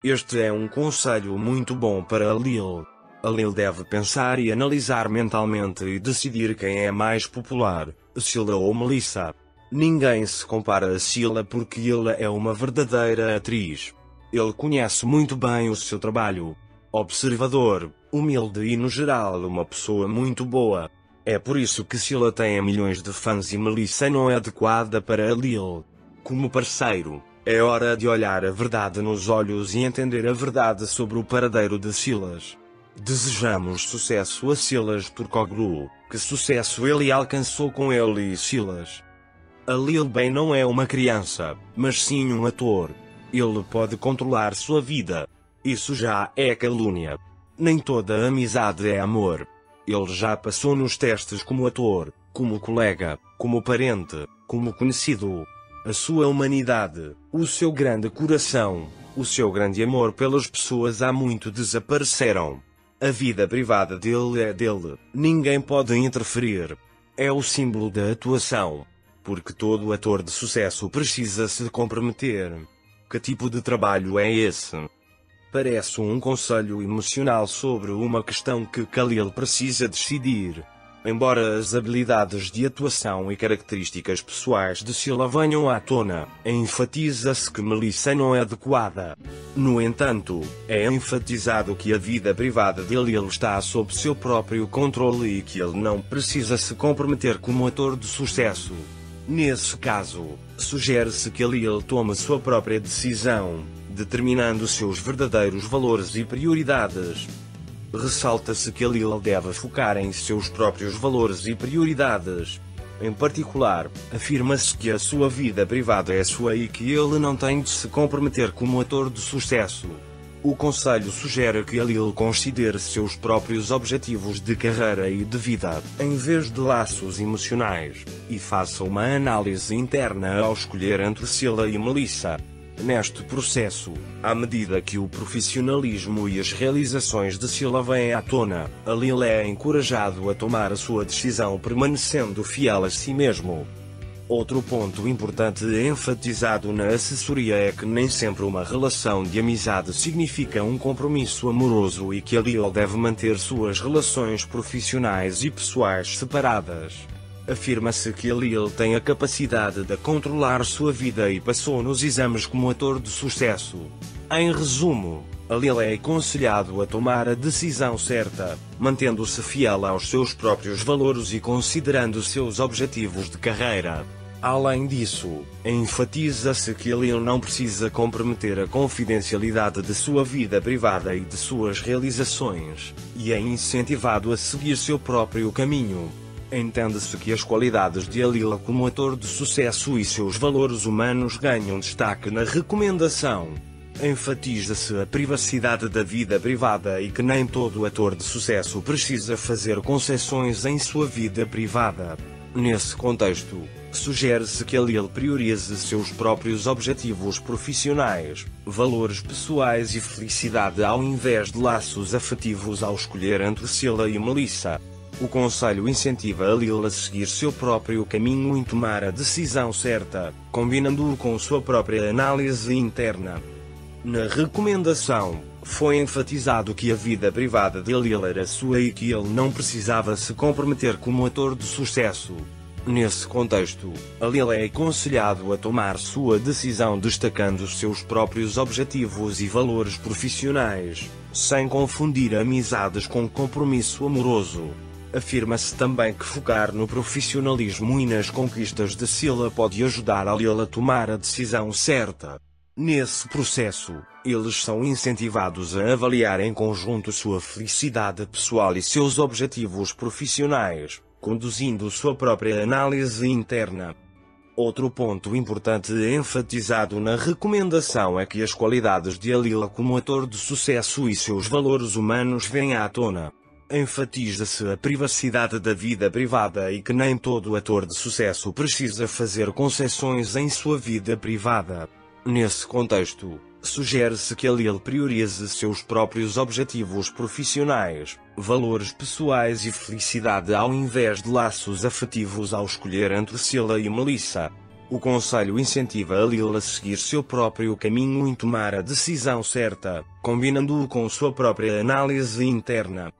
Este é um conselho muito bom para a Lil. A Lil deve pensar e analisar mentalmente e decidir quem é mais popular, Scylla ou Melissa. Ninguém se compara a Scylla porque ela é uma verdadeira atriz. Ele conhece muito bem o seu trabalho. Observador, humilde e no geral uma pessoa muito boa. É por isso que Scylla tem milhões de fãs e Melissa não é adequada para a Lil. Como parceiro, é hora de olhar a verdade nos olhos e entender a verdade sobre o paradeiro de Silas. Desejamos sucesso a Silas Turkoglu. Que sucesso ele alcançou com ele e Silas. A Lil Bem não é uma criança, mas sim um ator. Ele pode controlar sua vida. Isso já é calúnia. Nem toda amizade é amor. Ele já passou nos testes como ator, como colega, como parente, como conhecido. A sua humanidade, o seu grande coração, o seu grande amor pelas pessoas há muito desapareceram. A vida privada dele é dele, ninguém pode interferir. É o símbolo da atuação. Porque todo ator de sucesso precisa se comprometer. Que tipo de trabalho é esse? Parece um conselho emocional sobre uma questão que Khalil precisa decidir. Embora as habilidades de atuação e características pessoais de Scylla venham à tona, enfatiza-se que Melissa não é adequada. No entanto, é enfatizado que a vida privada dele está sob seu próprio controle e que ele não precisa se comprometer como ator de sucesso. Nesse caso, sugere-se que ele tome sua própria decisão, determinando seus verdadeiros valores e prioridades. Ressalta-se que ele deve focar em seus próprios valores e prioridades. Em particular, afirma-se que a sua vida privada é sua e que ele não tem de se comprometer como ator de sucesso. O conselho sugere que ele considere seus próprios objetivos de carreira e de vida, em vez de laços emocionais, e faça uma análise interna ao escolher entre Scylla e Melissa. Neste processo, à medida que o profissionalismo e as realizações de Scylla vêm à tona, a Lil é encorajado a tomar a sua decisão permanecendo fiel a si mesmo. Outro ponto importante enfatizado na assessoria é que nem sempre uma relação de amizade significa um compromisso amoroso e que a Lil deve manter suas relações profissionais e pessoais separadas. Afirma-se que a Lil tem a capacidade de controlar sua vida e passou nos exames como ator de sucesso. Em resumo, a Lil é aconselhado a tomar a decisão certa, mantendo-se fiel aos seus próprios valores e considerando seus objetivos de carreira. Além disso, enfatiza-se que a Lil não precisa comprometer a confidencialidade de sua vida privada e de suas realizações, e é incentivado a seguir seu próprio caminho. Entende-se que as qualidades de Lil como ator de sucesso e seus valores humanos ganham destaque na recomendação. Enfatiza-se a privacidade da vida privada e que nem todo ator de sucesso precisa fazer concessões em sua vida privada. Nesse contexto, sugere-se que a Lil priorize seus próprios objetivos profissionais, valores pessoais e felicidade ao invés de laços afetivos ao escolher entre Scylla e Melissa. O conselho incentiva a Lil a seguir seu próprio caminho e tomar a decisão certa, combinando-o com sua própria análise interna. Na recomendação, foi enfatizado que a vida privada de Lil era sua e que ele não precisava se comprometer como ator de sucesso. Nesse contexto, a Lil é aconselhado a tomar sua decisão destacando seus próprios objetivos e valores profissionais, sem confundir amizades com compromisso amoroso. Afirma-se também que focar no profissionalismo e nas conquistas de Scylla pode ajudar a Lil a tomar a decisão certa. Nesse processo, eles são incentivados a avaliar em conjunto sua felicidade pessoal e seus objetivos profissionais, conduzindo sua própria análise interna. Outro ponto importante enfatizado na recomendação é que as qualidades de Lil como ator de sucesso e seus valores humanos vêm à tona. Enfatiza-se a privacidade da vida privada e que nem todo ator de sucesso precisa fazer concessões em sua vida privada. Nesse contexto, sugere-se que a Lil priorize seus próprios objetivos profissionais, valores pessoais e felicidade ao invés de laços afetivos ao escolher entre Scylla e Melissa. O conselho incentiva a Lil a seguir seu próprio caminho e tomar a decisão certa, combinando-o com sua própria análise interna.